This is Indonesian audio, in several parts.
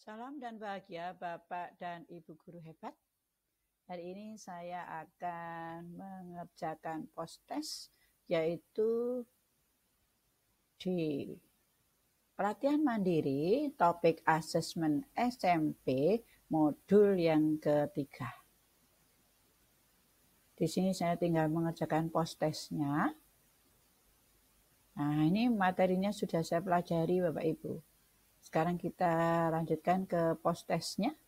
Salam dan bahagia Bapak dan Ibu guru hebat. Hari ini saya akan mengerjakan post-test, yaitu di pelatihan mandiri topik asesmen SMP modul yang ketiga. Di sini saya tinggal mengerjakan post-testnya. Nah, ini materinya sudah saya pelajari Bapak Ibu. Sekarang kita lanjutkan ke post-testnya.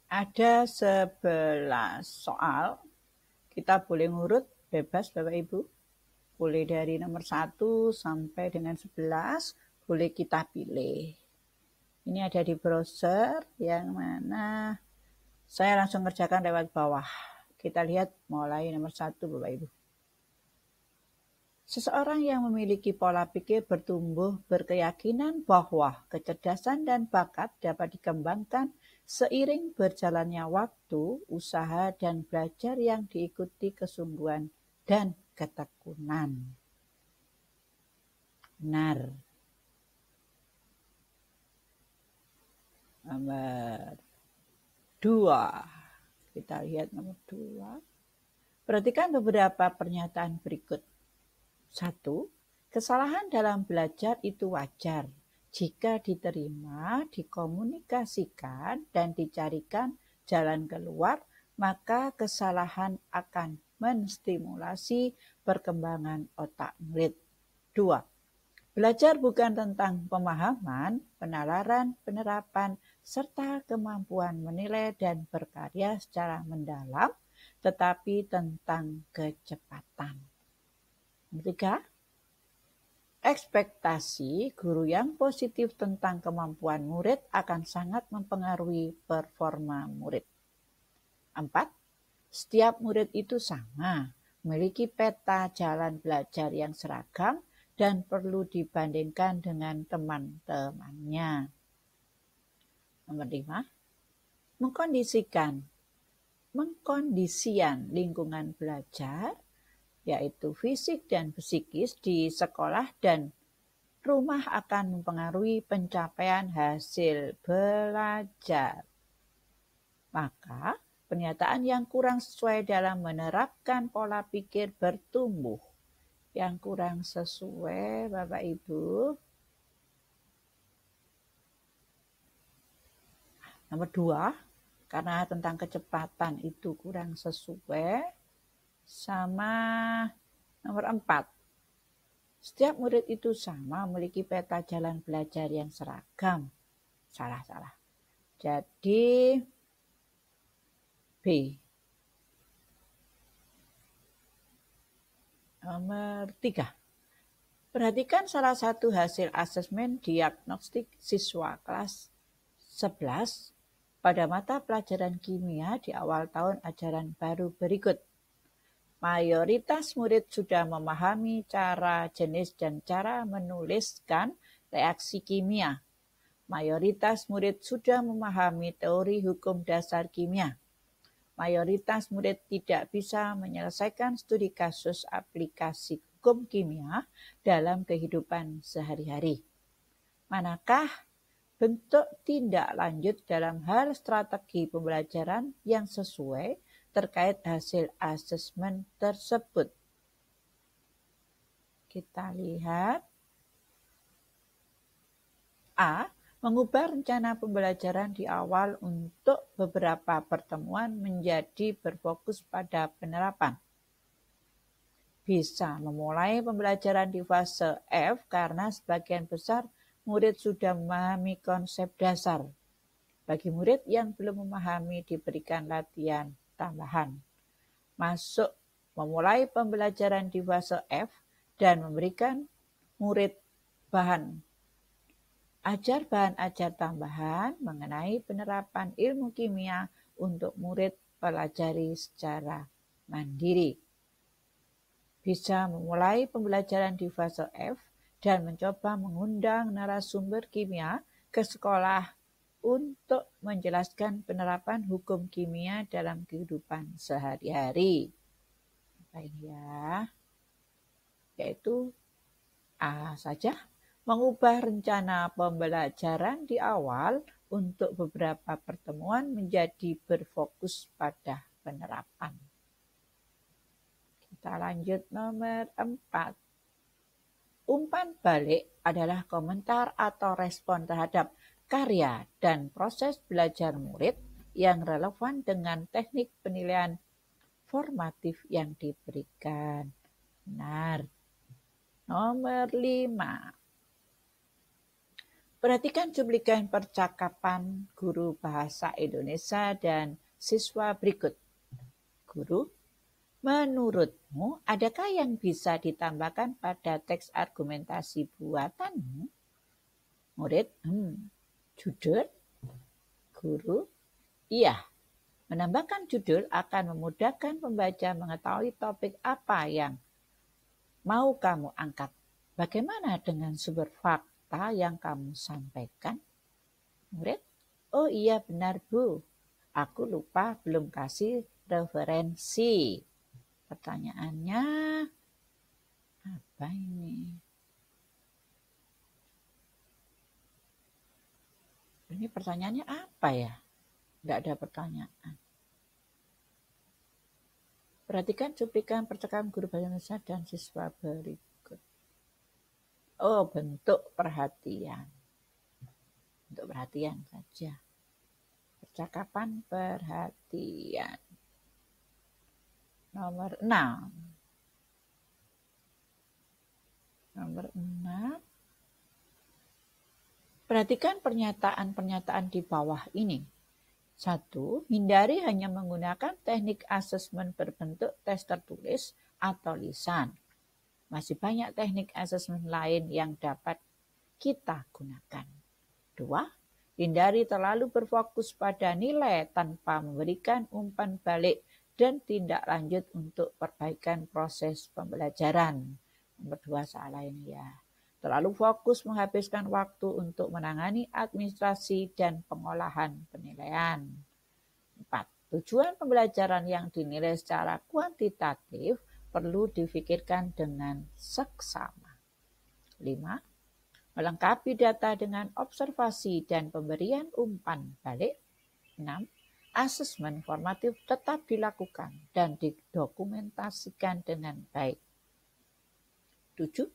Ada 11 soal. Kita boleh ngurut bebas Bapak Ibu. Boleh dari nomor 1 sampai dengan 11. Boleh kita pilih. Ini ada di browser yang mana saya langsung kerjakan lewat bawah. Kita lihat mulai nomor 1 Bapak Ibu. Seseorang yang memiliki pola pikir bertumbuh berkeyakinan bahwa kecerdasan dan bakat dapat dikembangkan seiring berjalannya waktu, usaha, dan belajar yang diikuti kesungguhan dan ketekunan. Benar. Nomor 2. Kita lihat nomor 2. Perhatikan beberapa pernyataan berikut. 1. Kesalahan dalam belajar itu wajar jika diterima, dikomunikasikan, dan dicarikan jalan keluar, maka kesalahan akan menstimulasi perkembangan otak murid. 2. Belajar bukan tentang pemahaman, penalaran, penerapan, serta kemampuan menilai dan berkarya secara mendalam, tetapi tentang kecepatan. 3. Ekspektasi guru yang positif tentang kemampuan murid akan sangat mempengaruhi performa murid. 4. Setiap murid itu sama, memiliki peta jalan belajar yang seragam dan perlu dibandingkan dengan teman-temannya. Nomor 5. Mengkondisian lingkungan belajar, yaitu fisik dan psikis di sekolah dan rumah akan mempengaruhi pencapaian hasil belajar. Maka, pernyataan yang kurang sesuai dalam menerapkan pola pikir bertumbuh. Yang kurang sesuai, Bapak Ibu. Nomor 2, karena tentang kecepatan itu kurang sesuai. Sama nomor 4. Setiap murid itu sama, memiliki peta jalan belajar yang seragam. Salah. Jadi B. Nomor 3. Perhatikan salah satu hasil asesmen diagnostik siswa kelas 11 pada mata pelajaran kimia di awal tahun ajaran baru berikut. Mayoritas murid sudah memahami cara, jenis, dan cara menuliskan reaksi kimia. Mayoritas murid sudah memahami teori hukum dasar kimia. Mayoritas murid tidak bisa menyelesaikan studi kasus aplikasi hukum kimia dalam kehidupan sehari-hari. Manakah bentuk tindak lanjut dalam hal strategi pembelajaran yang sesuai terkait hasil asesmen tersebut? Kita lihat. A. Mengubah rencana pembelajaran di awal untuk beberapa pertemuan menjadi berfokus pada penerapan. Bisa memulai pembelajaran di fase F karena sebagian besar murid sudah memahami konsep dasar. Bagi murid yang belum memahami diberikan latihan tambahan. Masuk memulai pembelajaran di fase F dan memberikan murid bahan ajar tambahan mengenai penerapan ilmu kimia untuk murid pelajari secara mandiri. Bisa memulai pembelajaran di fase F dan mencoba mengundang narasumber kimia ke sekolah untuk menjelaskan penerapan hukum kimia dalam kehidupan sehari-hari. Apa ini ya? Yaitu A saja, mengubah rencana pembelajaran di awal untuk beberapa pertemuan menjadi berfokus pada penerapan. Kita lanjut nomor 4. Umpan balik adalah komentar atau respon terhadap karya dan proses belajar murid yang relevan dengan teknik penilaian formatif yang diberikan. Benar. Nomor 5. Perhatikan cuplikan percakapan guru bahasa Indonesia dan siswa berikut. Guru, menurutmu adakah yang bisa ditambahkan pada teks argumentasi buatanmu? Murid, judul? Guru, iya. Menambahkan judul akan memudahkan pembaca mengetahui topik apa yang mau kamu angkat. Bagaimana dengan sumber fakta yang kamu sampaikan? Murid, oh iya benar Bu. Aku lupa belum kasih referensi. Pertanyaannya, apa ini? Ini pertanyaannya apa ya? Tidak ada pertanyaan. Perhatikan cuplikan percakapan guru bahasa Indonesia dan siswa berikut. Oh, bentuk perhatian. Bentuk perhatian saja. Percakapan perhatian. Nomor 6. Nomor 6. Perhatikan pernyataan-pernyataan di bawah ini. 1. Hindari hanya menggunakan teknik asesmen berbentuk tes tertulis atau lisan. Masih banyak teknik asesmen lain yang dapat kita gunakan. 2. Hindari terlalu berfokus pada nilai tanpa memberikan umpan balik dan tindak lanjut untuk perbaikan proses pembelajaran. Nomor 2 salah ini ya. Terlalu fokus menghabiskan waktu untuk menangani administrasi dan pengolahan penilaian. 4. Tujuan pembelajaran yang dinilai secara kuantitatif perlu difikirkan dengan seksama. 5. Melengkapi data dengan observasi dan pemberian umpan balik. 6. Asesmen formatif tetap dilakukan dan didokumentasikan dengan baik. 7.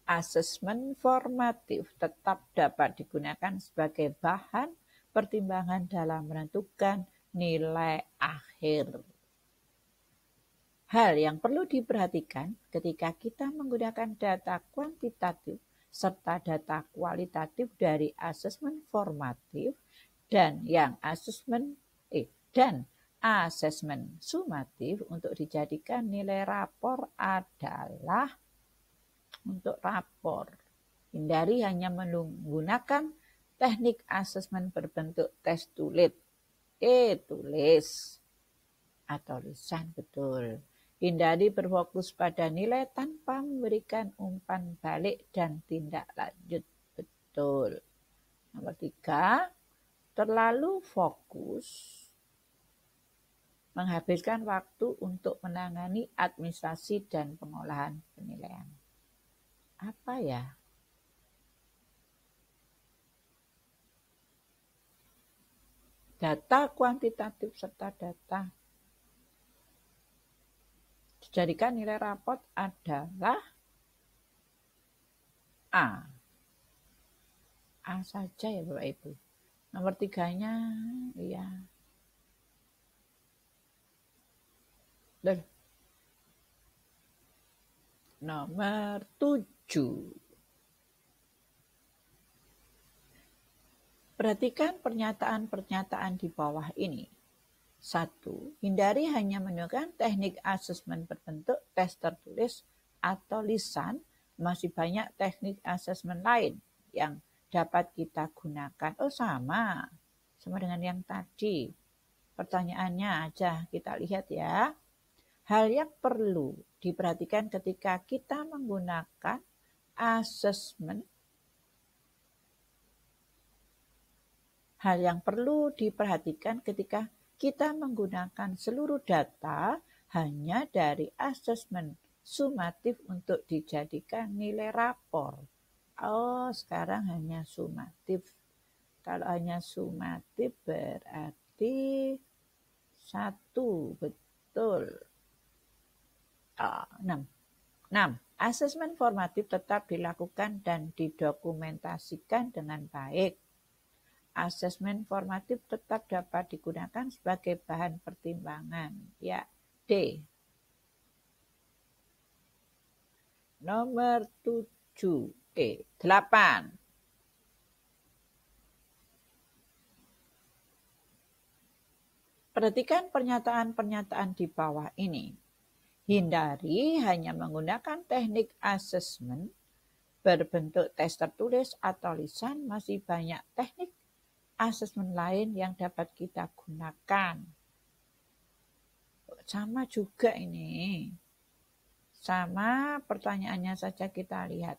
Asesmen formatif tetap dapat digunakan sebagai bahan pertimbangan dalam menentukan nilai akhir. Hal yang perlu diperhatikan ketika kita menggunakan data kuantitatif serta data kualitatif dari asesmen formatif dan asesmen sumatif untuk dijadikan nilai rapor adalah untuk rapor. Hindari hanya menggunakan teknik asesmen berbentuk tes tulis atau lisan, betul. Hindari berfokus pada nilai tanpa memberikan umpan balik dan tindak lanjut, betul. Nomor 3, terlalu fokus menghabiskan waktu untuk menangani administrasi dan pengolahan penilaian. Apa ya? Data kuantitatif serta data dijadikan nilai rapot adalah A. A saja ya Bapak Ibu. Nomor 3-nya ya. Nomor 7. Perhatikan pernyataan-pernyataan di bawah ini. 1. Hindari hanya menggunakan teknik asesmen berbentuk tes tertulis atau lisan. Masih banyak teknik asesmen lain yang dapat kita gunakan. Oh sama dengan yang tadi. Pertanyaannya aja kita lihat ya. Hal yang perlu diperhatikan ketika kita menggunakan asesmen. Hal yang perlu diperhatikan ketika kita menggunakan seluruh data hanya dari asesmen sumatif untuk dijadikan nilai rapor. Oh, sekarang hanya sumatif. Kalau hanya sumatif berarti 1, betul. 6. Asesmen formatif tetap dilakukan dan didokumentasikan dengan baik. Asesmen formatif tetap dapat digunakan sebagai bahan pertimbangan. Ya, D. Nomor 7. 8. Perhatikan pernyataan-pernyataan di bawah ini. Hindari hanya menggunakan teknik asesmen berbentuk tes tertulis atau lisan. Masih banyak teknik asesmen lain yang dapat kita gunakan. Sama juga ini. Sama pertanyaannya saja kita lihat.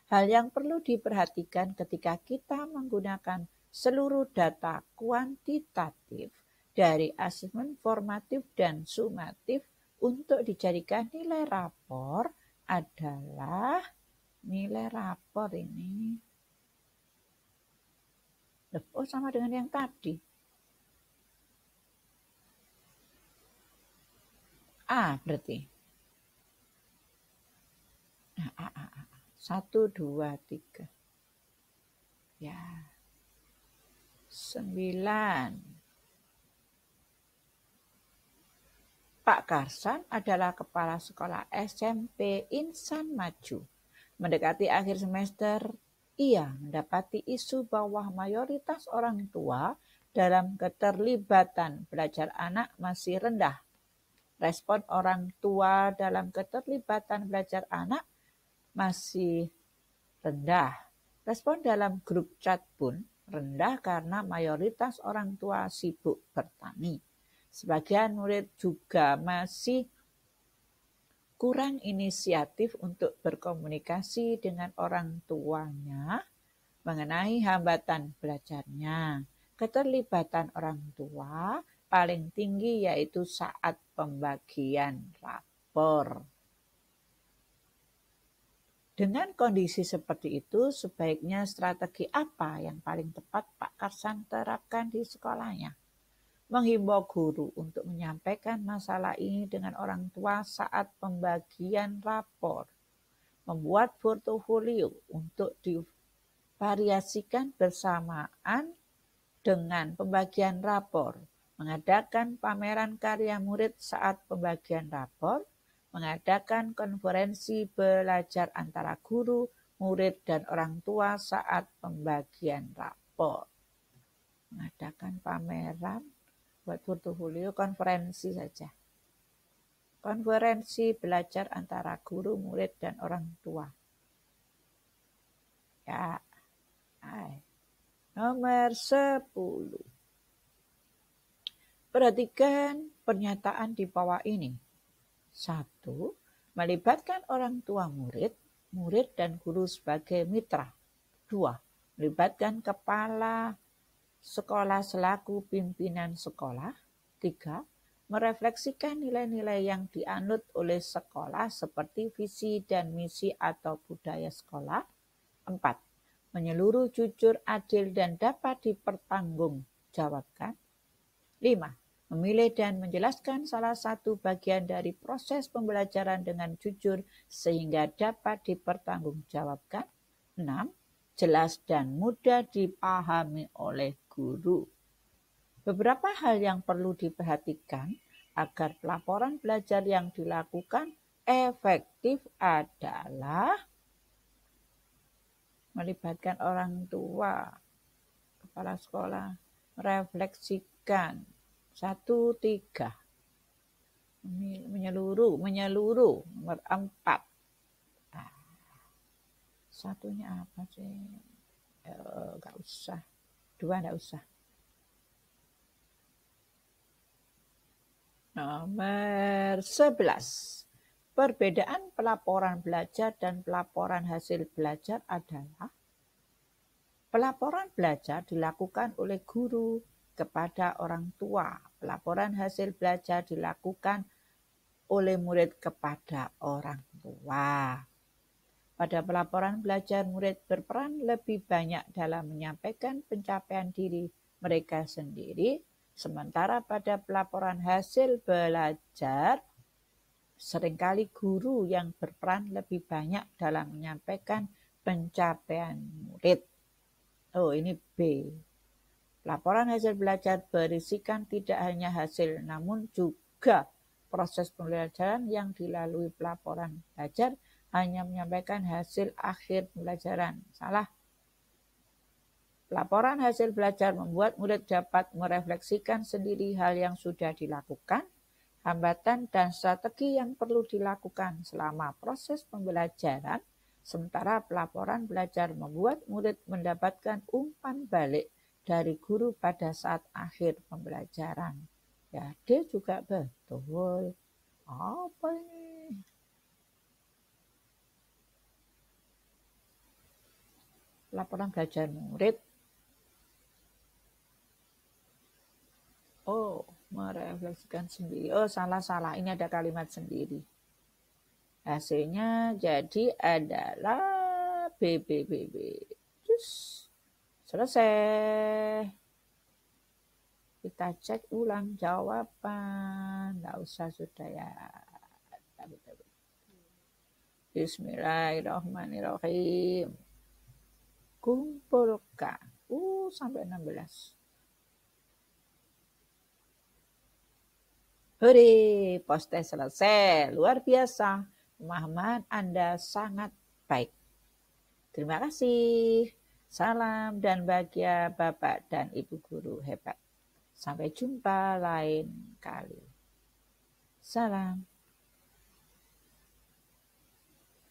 Hal yang perlu diperhatikan ketika kita menggunakan seluruh data kuantitatif dari asesmen formatif dan sumatif untuk dijadikan nilai rapor adalah nilai rapor ini. Oh, sama dengan yang tadi. A berarti. A. 1, 2, 3. Ya. 9. Pak Karsan adalah kepala sekolah SMP Insan Maju. Mendekati akhir semester, ia mendapati isu bahwa mayoritas orang tua dalam keterlibatan belajar anak masih rendah. Respon orang tua dalam keterlibatan belajar anak masih rendah. Respon dalam grup chat pun rendah karena mayoritas orang tua sibuk bertani. Sebagian murid juga masih kurang inisiatif untuk berkomunikasi dengan orang tuanya mengenai hambatan belajarnya. Keterlibatan orang tua paling tinggi yaitu saat pembagian rapor. Dengan kondisi seperti itu, sebaiknya strategi apa yang paling tepat Pak Karsan terapkan di sekolahnya? Menghimbau guru untuk menyampaikan masalah ini dengan orang tua saat pembagian rapor. Membuat portofolio untuk divariasikan bersamaan dengan pembagian rapor. Mengadakan pameran karya murid saat pembagian rapor. Mengadakan konferensi belajar antara guru, murid, dan orang tua saat pembagian rapor. Mengadakan pameran, buat portofolio, konferensi saja. Konferensi belajar antara guru, murid, dan orang tua. Ya. Nomor 10. Perhatikan pernyataan di bawah ini. 1. Melibatkan orang tua murid, murid dan guru sebagai mitra. 2. Melibatkan kepala sekolah selaku pimpinan sekolah. 3. Merefleksikan nilai-nilai yang dianut oleh sekolah seperti visi dan misi atau budaya sekolah. 4. Menyeluruh, jujur, adil, dan dapat dipertanggungjawabkan. 5. Memilih dan menjelaskan salah satu bagian dari proses pembelajaran dengan jujur sehingga dapat dipertanggungjawabkan. 6. Jelas dan mudah dipahami oleh guru. Beberapa hal yang perlu diperhatikan agar pelaporan belajar yang dilakukan efektif adalah melibatkan orang tua, kepala sekolah, merefleksikan. 1, 3. Menyeluruh. Nomor 4. Satunya apa sih? Enggak usah. 2 enggak usah. Nomor 11. Perbedaan pelaporan belajar dan pelaporan hasil belajar adalah pelaporan belajar dilakukan oleh guru kepada orang tua. Pelaporan hasil belajar dilakukan oleh murid kepada orang tua. Pada pelaporan belajar, murid berperan lebih banyak dalam menyampaikan pencapaian diri mereka sendiri, sementara pada pelaporan hasil belajar, seringkali guru yang berperan lebih banyak dalam menyampaikan pencapaian murid. Oh, ini B. Laporan hasil belajar berisikan tidak hanya hasil, namun juga proses pembelajaran yang dilalui. Pelaporan belajar hanya menyampaikan hasil akhir pembelajaran. Salah. Laporan hasil belajar membuat murid dapat merefleksikan sendiri hal yang sudah dilakukan, hambatan dan strategi yang perlu dilakukan selama proses pembelajaran, sementara pelaporan belajar membuat murid mendapatkan umpan balik dari guru pada saat akhir pembelajaran. Ya, D juga betul. Apa ini? Laporan belajar murid. Oh, merefleksikan sendiri. Oh, salah-salah. Ini ada kalimat sendiri. Hasilnya jadi adalah B. Terus selesai. Kita cek ulang jawaban. Nggak usah sudah ya. Bismillahirrahmanirrahim. Kumpulkan. Sampai 16. Hore, post test selesai. Luar biasa. Pemahaman Anda sangat baik. Terima kasih. Salam dan bahagia Bapak dan Ibu guru hebat. Sampai jumpa lain kali. Salam.